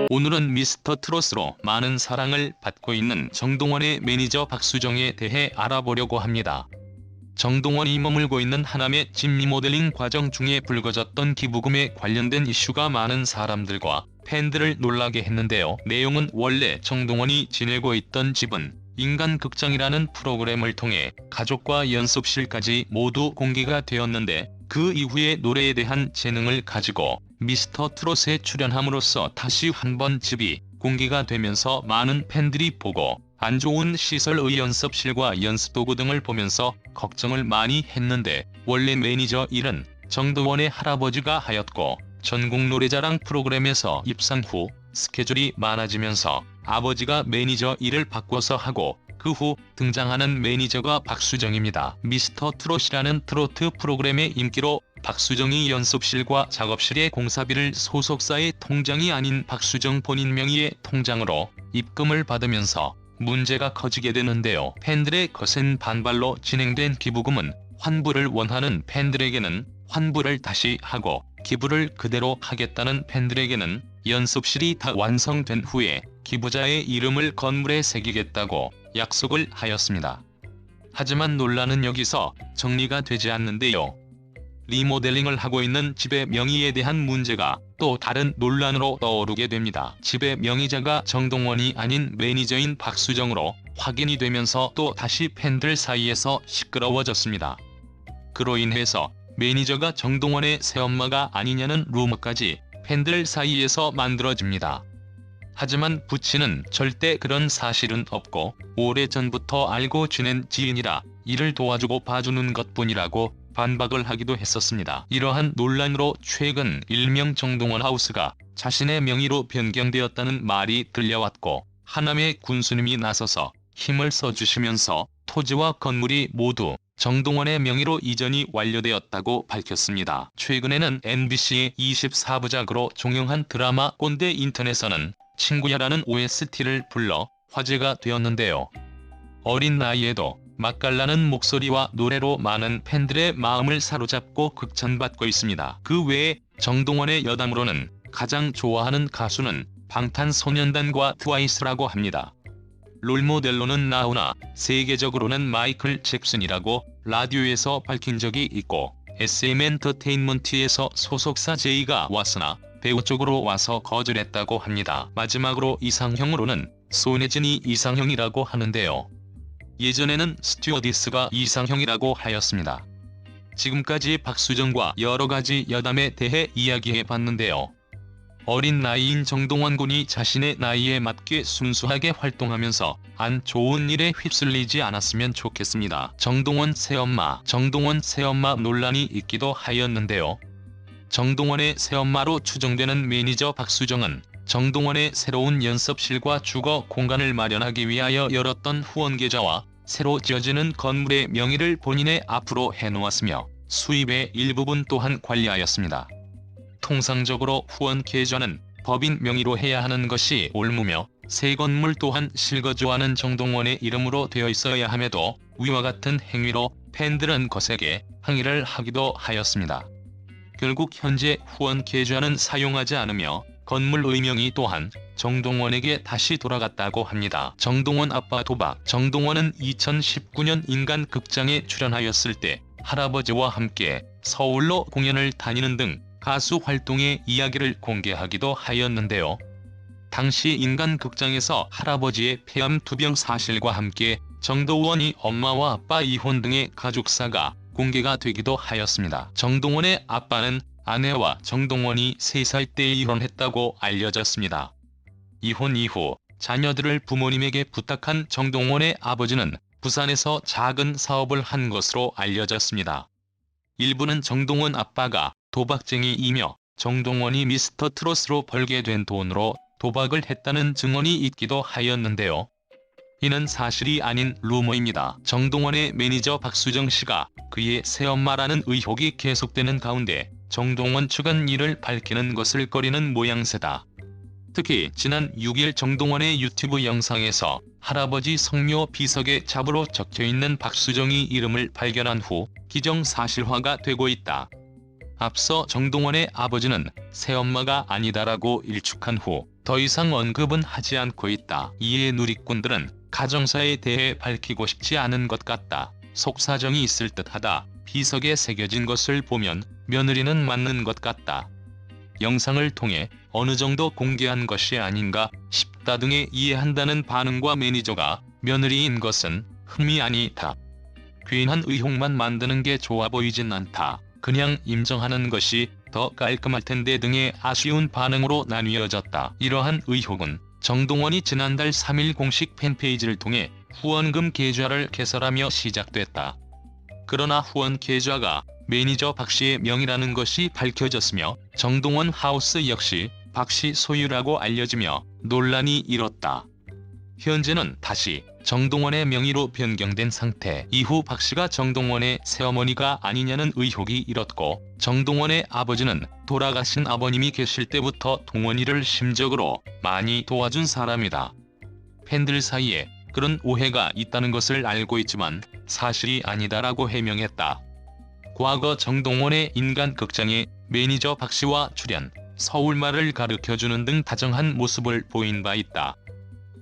오늘은 미스터트롯으로 많은 사랑을 받고 있는 정동원의 매니저 박수정에 대해 알아보려고 합니다. 정동원이 머물고 있는 하남의 집 리모델링 과정 중에 불거졌던 기부금에 관련된 이슈가 많은 사람들과 팬들을 놀라게 했는데요. 내용은 원래 정동원이 지내고 있던 집은 인간극장이라는 프로그램을 통해 가족과 연습실까지 모두 공개가 되었는데, 그 이후에 노래에 대한 재능을 가지고 미스터트롯에 출연함으로써 다시 한번 집이 공개가 되면서 많은 팬들이 보고 안 좋은 시설의 연습실과 연습도구 등을 보면서 걱정을 많이 했는데, 원래 매니저 일은 정동원의 할아버지가 하였고, 전국 노래자랑 프로그램에서 입상 후 스케줄이 많아지면서 아버지가 매니저 일을 바꿔서 하고, 그 후 등장하는 매니저가 박수정입니다. 미스터트롯이라는 트로트 프로그램의 인기로 박수정이 연습실과 작업실의 공사비를 소속사의 통장이 아닌 박수정 본인 명의의 통장으로 입금을 받으면서 문제가 커지게 되는데요. 팬들의 거센 반발로 진행된 기부금은 환불을 원하는 팬들에게는 환불을 다시 하고, 기부를 그대로 하겠다는 팬들에게는 연습실이 다 완성된 후에 기부자의 이름을 건물에 새기겠다고 약속을 하였습니다. 하지만 논란은 여기서 정리가 되지 않는데요. 리모델링을 하고 있는 집의 명의에 대한 문제가 또 다른 논란으로 떠오르게 됩니다. 집의 명의자가 정동원이 아닌 매니저인 박수정으로 확인이 되면서 또 다시 팬들 사이에서 시끄러워졌습니다. 그로 인해서 매니저가 정동원의 새엄마가 아니냐는 루머까지 팬들 사이에서 만들어집니다. 하지만 부친은 절대 그런 사실은 없고, 오래전부터 알고 지낸 지인이라 이를 도와주고 봐주는 것뿐이라고 반박을 하기도 했었습니다. 이러한 논란으로 최근 일명 정동원 하우스가 자신의 명의로 변경되었다는 말이 들려왔고, 하남의 군수님이 나서서 힘을 써주시면서 토지와 건물이 모두 정동원의 명의로 이전이 완료되었다고 밝혔습니다. 최근에는 MBC의 24부작으로 종영한 드라마 꼰대 인터넷에서는 친구야라는 OST를 불러 화제가 되었는데요. 어린 나이에도 맛깔나는 목소리와 노래로 많은 팬들의 마음을 사로잡고 극찬받고 있습니다. 그 외에 정동원의 여담으로는 가장 좋아하는 가수는 방탄소년단과 트와이스라고 합니다. 롤모델로는 나훈아, 세계적으로는 마이클 잭슨이라고 라디오에서 밝힌 적이 있고, SM엔터테인먼트에서 소속사 제이가 왔으나 배우 쪽으로 와서 거절했다고 합니다. 마지막으로 이상형으로는 손예진이 이상형이라고 하는데요. 예전에는 스튜어디스가 이상형이라고 하였습니다. 지금까지 박수정과 여러가지 여담에 대해 이야기해봤는데요. 어린 나이인 정동원 군이 자신의 나이에 맞게 순수하게 활동하면서 안 좋은 일에 휩쓸리지 않았으면 좋겠습니다. 정동원 새엄마 논란이 있기도 하였는데요. 정동원의 새엄마로 추정되는 매니저 박수정은 정동원의 새로운 연습실과 주거 공간을 마련하기 위하여 열었던 후원 계좌와 새로 지어지는 건물의 명의를 본인의 앞으로 해놓았으며, 수입의 일부분 또한 관리하였습니다. 통상적으로 후원 계좌는 법인 명의로 해야 하는 것이 올무며, 새 건물 또한 실거주하는 정동원의 이름으로 되어 있어야 함에도 위와 같은 행위로 팬들은 거세게 항의를 하기도 하였습니다. 결국 현재 후원 계좌는 사용하지 않으며 건물의 명의 또한 정동원에게 다시 돌아갔다고 합니다. 정동원 아빠 도박. 정동원은 2019년 인간극장에 출연하였을 때 할아버지와 함께 서울로 공연을 다니는 등 가수 활동의 이야기를 공개하기도 하였는데요. 당시 인간극장에서 할아버지의 폐암 투병 사실과 함께 정동원이 엄마와 아빠 이혼 등의 가족사가 공개가 되기도 하였습니다. 정동원의 아빠는 아내와 정동원이 3살 때 이혼했다고 알려졌습니다. 이혼 이후 자녀들을 부모님에게 부탁한 정동원의 아버지는 부산에서 작은 사업을 한 것으로 알려졌습니다. 일부는 정동원 아빠가 도박쟁이이며 정동원이 미스터트롯으로 벌게 된 돈으로 도박을 했다는 증언이 있기도 하였는데요. 이는 사실이 아닌 루머입니다. 정동원의 매니저 박수정 씨가 그의 새엄마라는 의혹이 계속되는 가운데 정동원 측은 이를 밝히는 것을 꺼리는 모양새다. 특히 지난 6일 정동원의 유튜브 영상에서 할아버지 성묘 비석에 잡으로 적혀있는 박수정이 이름을 발견한 후 기정사실화가 되고 있다. 앞서 정동원의 아버지는 새엄마가 아니다라고 일축한 후 더 이상 언급은 하지 않고 있다. 이에 누리꾼들은 가정사에 대해 밝히고 싶지 않은 것 같다. 속사정이 있을 듯하다. 비석에 새겨진 것을 보면 며느리는 맞는 것 같다. 영상을 통해 어느 정도 공개한 것이 아닌가 싶다 등의 이해한다는 반응과 매니저가 며느리인 것은 흠이 아니다. 괜한 의혹만 만드는 게 좋아 보이진 않다. 그냥 임정하는 것이 더 깔끔할 텐데 등의 아쉬운 반응으로 나뉘어졌다. 이러한 의혹은 정동원이 지난달 3일 공식 팬페이지를 통해 후원금 계좌를 개설하며 시작됐다. 그러나 후원 계좌가 매니저 박씨의 명의라는 것이 밝혀졌으며 정동원 하우스 역시 박씨 소유라고 알려지며 논란이 일었다. 현재는 다시 정동원의 명의로 변경된 상태. 이후 박씨가 정동원의 새어머니가 아니냐는 의혹이 일었고 정동원의 아버지는 돌아가신 아버님이 계실 때부터 동원이를 심적으로 많이 도와준 사람이다. 팬들 사이에 그런 오해가 있다는 것을 알고 있지만 사실이 아니다라고 해명했다. 과거 정동원의 인간극장에 매니저 박씨와 출연, 서울말을 가르쳐주는 등 다정한 모습을 보인 바 있다.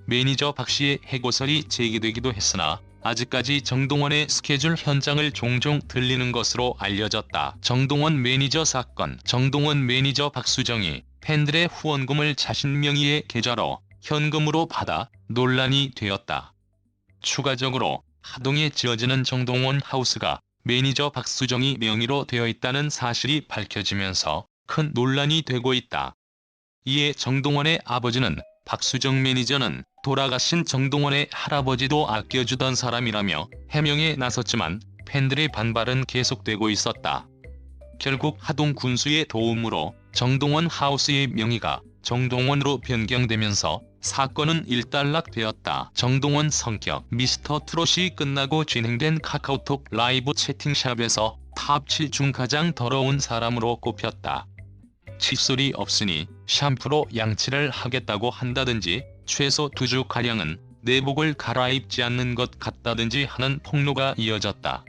매니저 박씨의 해고설이 제기되기도 했으나 아직까지 정동원의 스케줄 현장을 종종 들리는 것으로 알려졌다. 정동원 매니저 사건. 정동원 매니저 박수정이 팬들의 후원금을 자신 명의의 계좌로 현금으로 받아 논란이 되었다. 추가적으로 하동에 지어지는 정동원 하우스가 매니저 박수정이 명의로 되어 있다는 사실이 밝혀지면서 큰 논란이 되고 있다. 이에 정동원의 아버지는 박수정 매니저는 돌아가신 정동원의 할아버지도 아껴주던 사람이라며 해명에 나섰지만 팬들의 반발은 계속되고 있었다. 결국 하동 군수의 도움으로 정동원 하우스의 명의가 정동원으로 변경되면서 사건은 일단락되었다. 정동원 성격. 미스터트롯이 끝나고 진행된 카카오톡 라이브 채팅샵에서 탑 7 중 가장 더러운 사람으로 꼽혔다. 칫솔이 없으니 샴푸로 양치를 하겠다고 한다든지 최소 2주가량은 내복을 갈아입지 않는 것 같다든지 하는 폭로가 이어졌다.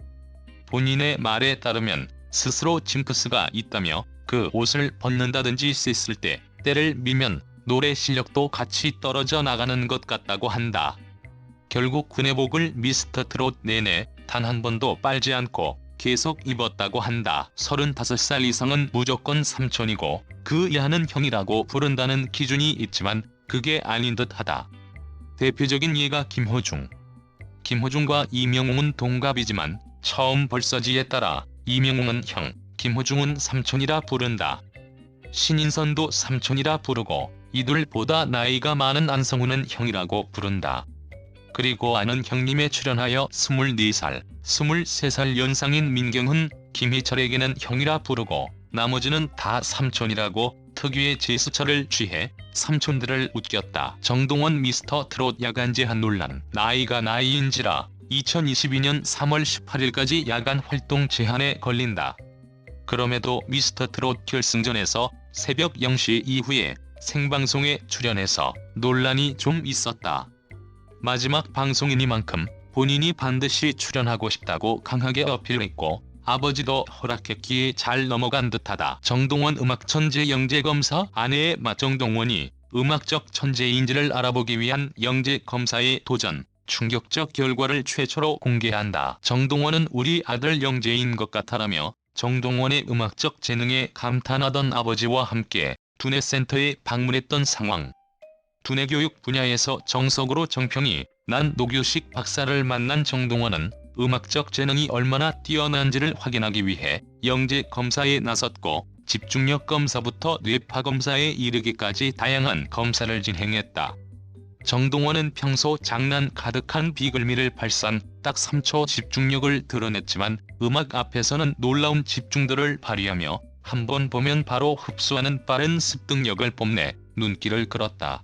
본인의 말에 따르면 스스로 징크스가 있다며 그 옷을 벗는다든지 씻을 때 때를 밀면 노래 실력도 같이 떨어져 나가는 것 같다고 한다. 결국 그 내복을 미스터트롯 내내 단 한 번도 빨지 않고 계속 입었다고 한다. 35살 이상은 무조건 삼촌이고 그 이하는 형이라고 부른다는 기준이 있지만 그게 아닌 듯하다. 대표적인 예가 김호중. 김호중과 이명웅은 동갑이지만 처음 벌써지에 따라 이명웅은 형, 김호중은 삼촌이라 부른다. 신인선도 삼촌이라 부르고 이들보다 나이가 많은 안성훈은 형이라고 부른다. 그리고 아는 형님에 출연하여 24살, 23살 연상인 민경훈, 김희철에게는 형이라 부르고 나머지는 다 삼촌이라고 특유의 제스처를 취해 삼촌들을 웃겼다. 정동원 미스터트롯 야간 제한 논란. 나이가 나이인지라 2022년 3월 18일까지 야간 활동 제한에 걸린다. 그럼에도 미스터트롯 결승전에서 새벽 0시 이후에 생방송에 출연해서 논란이 좀 있었다. 마지막 방송이니만큼 본인이 반드시 출연하고 싶다고 강하게 어필했고 아버지도 허락했기에 잘 넘어간 듯하다. 정동원 음악천재 영재검사. 아내의 정동원이 음악적 천재인지를 알아보기 위한 영재검사에 도전. 충격적 결과를 최초로 공개한다. 정동원은 우리 아들 영재인 것 같아라며 정동원의 음악적 재능에 감탄하던 아버지와 함께 두뇌센터에 방문했던 상황. 두뇌교육 분야에서 정석으로 정평이 난 노규식 박사를 만난 정동원은 음악적 재능이 얼마나 뛰어난지를 확인하기 위해 영재 검사에 나섰고 집중력 검사부터 뇌파 검사에 이르기까지 다양한 검사를 진행했다. 정동원은 평소 장난 가득한 비글미를 발산 딱 3초 집중력을 드러냈지만 음악 앞에서는 놀라운 집중도를 발휘하며 한 번 보면 바로 흡수하는 빠른 습득력을 뽐내 눈길을 끌었다.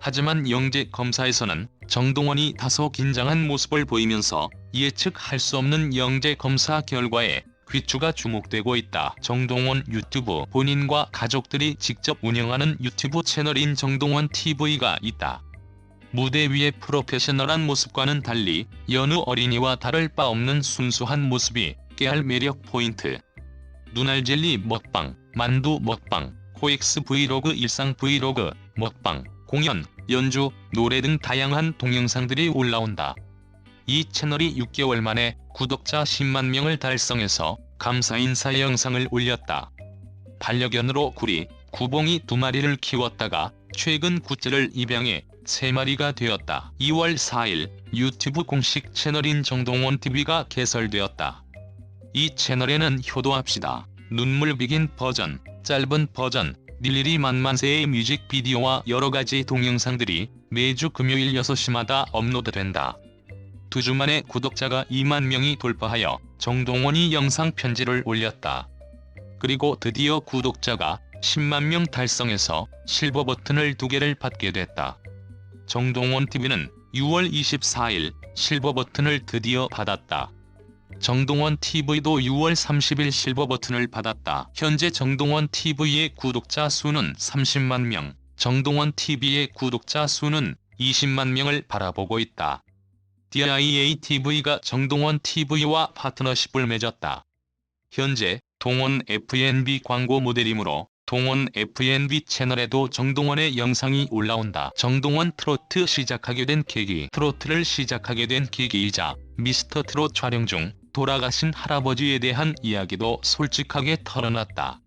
하지만 영재 검사에서는 정동원이 다소 긴장한 모습을 보이면서 예측할 수 없는 영재 검사 결과에 귀추가 주목되고 있다. 정동원 유튜브. 본인과 가족들이 직접 운영하는 유튜브 채널인 정동원 TV가 있다. 무대 위의 프로페셔널한 모습과는 달리 여느 어린이와 다를 바 없는 순수한 모습이 깨알 매력 포인트. 눈알 젤리 먹방, 만두 먹방, 코엑스 브이로그, 일상 브이로그, 먹방, 공연, 연주, 노래 등 다양한 동영상들이 올라온다. 이 채널이 6개월 만에 구독자 10만 명을 달성해서 감사 인사 영상을 올렸다. 반려견으로 구리, 구봉이 2마리를 키웠다가 최근 굿즈를 입양해 3마리가 되었다. 2월 4일 유튜브 공식 채널인 정동원 TV가 개설되었다. 이 채널에는 효도합시다, 눈물 비긴 버전, 짧은 버전, 릴리리 만만세의 뮤직비디오와 여러가지 동영상들이 매주 금요일 6시마다 업로드된다. 2주 만에 구독자가 2만 명이 돌파하여 정동원이 영상 편지를 올렸다. 그리고 드디어 구독자가 10만 명 달성해서 실버 버튼을 2개를 받게 됐다. 정동원 TV는 6월 24일 실버 버튼을 드디어 받았다. 정동원 TV도 6월 30일 실버 버튼을 받았다. 현재 정동원 TV의 구독자 수는 30만 명, 정동원 TV의 구독자 수는 20만 명을 바라보고 있다. DIA TV가 정동원 TV와 파트너십을 맺었다. 현재 동원 FNB 광고 모델이므로 동원 FNB 채널에도 정동원의 영상이 올라온다. 정동원 트로트 시작하게 된 계기. 트로트를 시작하게 된 계기이자 미스터 트롯 촬영 중 돌아가신 할아버지에 대한 이야기도 솔직하게 털어놨다.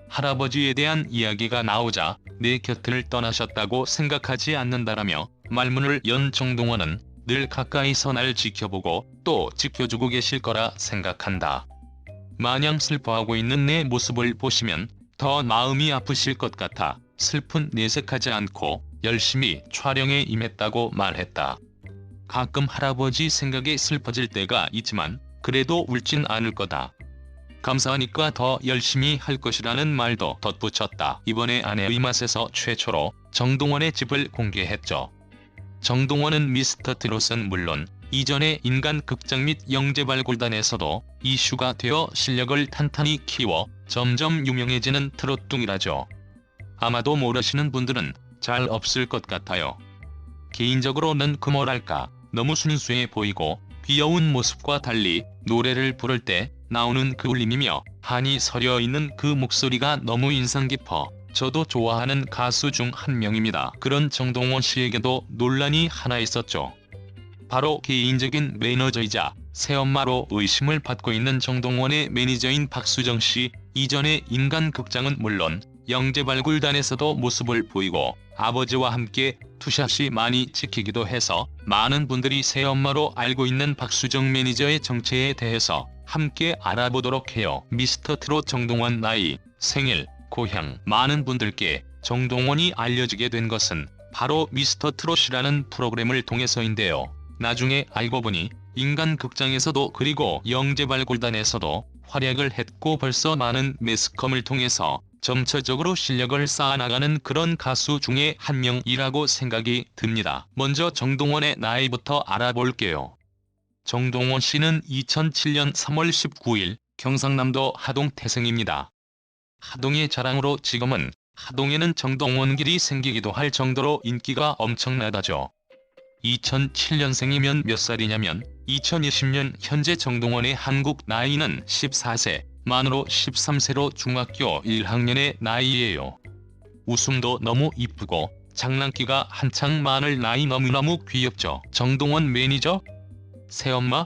할아버지에 대한 이야기가 나오자 내 곁을 떠나셨다고 생각하지 않는다라며 말문을 연 정동원은 늘 가까이서 날 지켜보고 또 지켜주고 계실 거라 생각한다. 마냥 슬퍼하고 있는 내 모습을 보시면 더 마음이 아프실 것 같아 슬픈 내색하지 않고 열심히 촬영에 임했다고 말했다. 가끔 할아버지 생각에 슬퍼질 때가 있지만 그래도 울진 않을 거다. 감사하니까 더 열심히 할 것이라는 말도 덧붙였다. 이번에 아내의 맛에서 최초로 정동원의 집을 공개했죠. 정동원은 미스터 트롯은 물론 이전에 인간극장 및 영재발굴단에서도 이슈가 되어 실력을 탄탄히 키워 점점 유명해지는 트롯둥이라죠. 아마도 모르시는 분들은 잘 없을 것 같아요. 개인적으로는 그 뭐랄까 너무 순수해 보이고 귀여운 모습과 달리 노래를 부를 때 나오는 그 울림이며 한이 서려 있는 그 목소리가 너무 인상 깊어 저도 좋아하는 가수 중 한 명입니다. 그런 정동원 씨에게도 논란이 하나 있었죠. 바로 개인적인 매니저이자 새엄마로 의심을 받고 있는 정동원의 매니저인 박수정 씨. 이전에 인간극장은 물론 영재발굴단에서도 모습을 보이고 아버지와 함께 투샷이 많이 찍히기도 해서 많은 분들이 새엄마로 알고 있는 박수정 매니저의 정체에 대해서 함께 알아보도록 해요. 미스터 트롯 정동원 나이, 생일, 고향. 많은 분들께 정동원이 알려지게 된 것은 바로 미스터 트롯이라는 프로그램을 통해서인데요. 나중에 알고 보니 인간극장에서도 그리고 영재발굴단에서도 활약을 했고 벌써 많은 매스컴을 통해서 점차적으로 실력을 쌓아나가는 그런 가수 중에 한 명이라고 생각이 듭니다. 먼저 정동원의 나이부터 알아볼게요. 정동원 씨는 2007년 3월 19일 경상남도 하동 태생입니다. 하동의 자랑으로 지금은 하동에는 정동원길이 생기기도 할 정도로 인기가 엄청나다죠. 2007년생이면 몇 살이냐면 2020년 현재 정동원의 한국 나이는 14세, 만으로 13세로 중학교 1학년의 나이예요. 웃음도 너무 이쁘고 장난기가 한창 많을 나이 너무너무 귀엽죠. 정동원 매니저? 새엄마?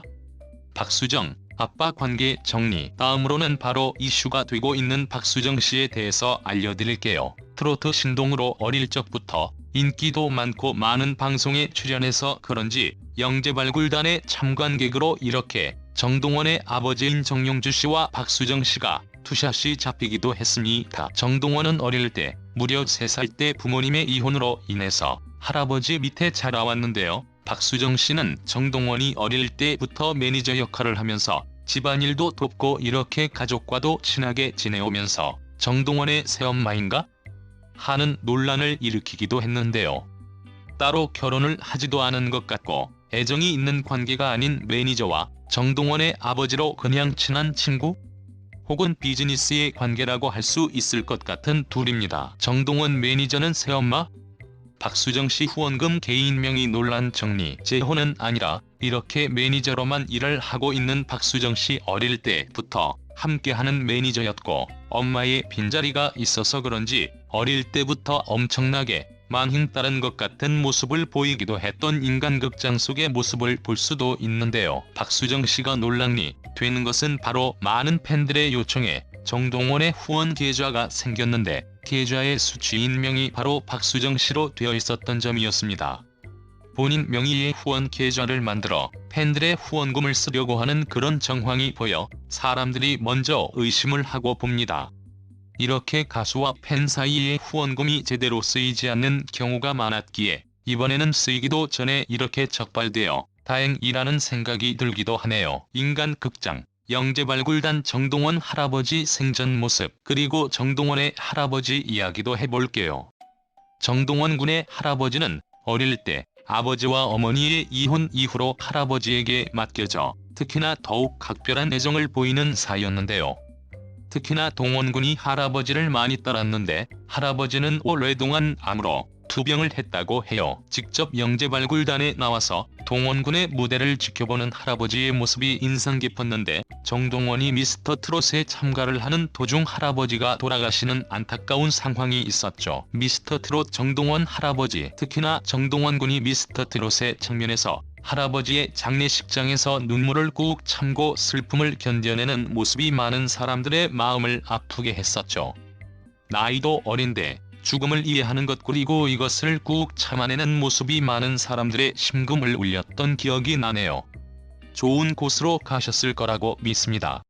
박수정, 아빠 관계 정리. 다음으로는 바로 이슈가 되고 있는 박수정 씨에 대해서 알려드릴게요. 트로트 신동으로 어릴 적부터 인기도 많고 많은 방송에 출연해서 그런지 영재발굴단의 참관객으로 이렇게 정동원의 아버지인 정용주 씨와 박수정 씨가 투샷이 잡히기도 했습니다. 정동원은 어릴 때 무려 3살 때 부모님의 이혼으로 인해서 할아버지 밑에 자라왔는데요. 박수정 씨는 정동원이 어릴 때부터 매니저 역할을 하면서 집안일도 돕고 이렇게 가족과도 친하게 지내오면서 정동원의 새엄마인가? 하는 논란을 일으키기도 했는데요. 따로 결혼을 하지도 않은 것 같고 애정이 있는 관계가 아닌 매니저와 정동원의 아버지로 그냥 친한 친구? 혹은 비즈니스의 관계라고 할 수 있을 것 같은 둘입니다. 정동원 매니저는 새엄마? 박수정 씨 후원금 개인 명의 논란 정리. 재혼은 아니라 이렇게 매니저로만 일을 하고 있는 박수정 씨 어릴 때부터 함께하는 매니저였고 엄마의 빈자리가 있어서 그런지 어릴 때부터 엄청나게 만행 따른 것 같은 모습을 보이기도 했던 인간극장 속의 모습을 볼 수도 있는데요. 박수정 씨가 논란이 되는 것은 바로 많은 팬들의 요청에 정동원의 후원 계좌가 생겼는데 계좌의 수취인명이 바로 박수정 씨로 되어 있었던 점이었습니다. 본인 명의의 후원 계좌를 만들어 팬들의 후원금을 쓰려고 하는 그런 정황이 보여 사람들이 먼저 의심을 하고 봅니다. 이렇게 가수와 팬 사이에 후원금이 제대로 쓰이지 않는 경우가 많았기에 이번에는 쓰이기도 전에 이렇게 적발되어 다행이라는 생각이 들기도 하네요. 인간극장 영재발굴단 정동원 할아버지 생전 모습 그리고 정동원의 할아버지 이야기도 해볼게요. 정동원 군의 할아버지는 어릴 때 아버지와 어머니의 이혼 이후로 할아버지에게 맡겨져 특히나 더욱 각별한 애정을 보이는 사이였는데요. 특히나 동원 군이 할아버지를 많이 따랐는데 할아버지는 오랫동안 암으로 투병을 했다고 해요. 직접 영재발굴단에 나와서 동원 군의 무대를 지켜보는 할아버지의 모습이 인상 깊었는데 정동원이 미스터트롯에 참가를 하는 도중 할아버지가 돌아가시는 안타까운 상황이 있었죠. 미스터트롯 정동원 할아버지 특히나 정동원 군이 미스터트롯의 측면에서 할아버지의 장례식장에서 눈물을 꾹 참고 슬픔을 견뎌내는 모습이 많은 사람들의 마음을 아프게 했었죠. 나이도 어린데 죽음을 이해하는 것 그리고 이것을 꾹 참아내는 모습이 많은 사람들의 심금을 울렸던 기억이 나네요. 좋은 곳으로 가셨을 거라고 믿습니다.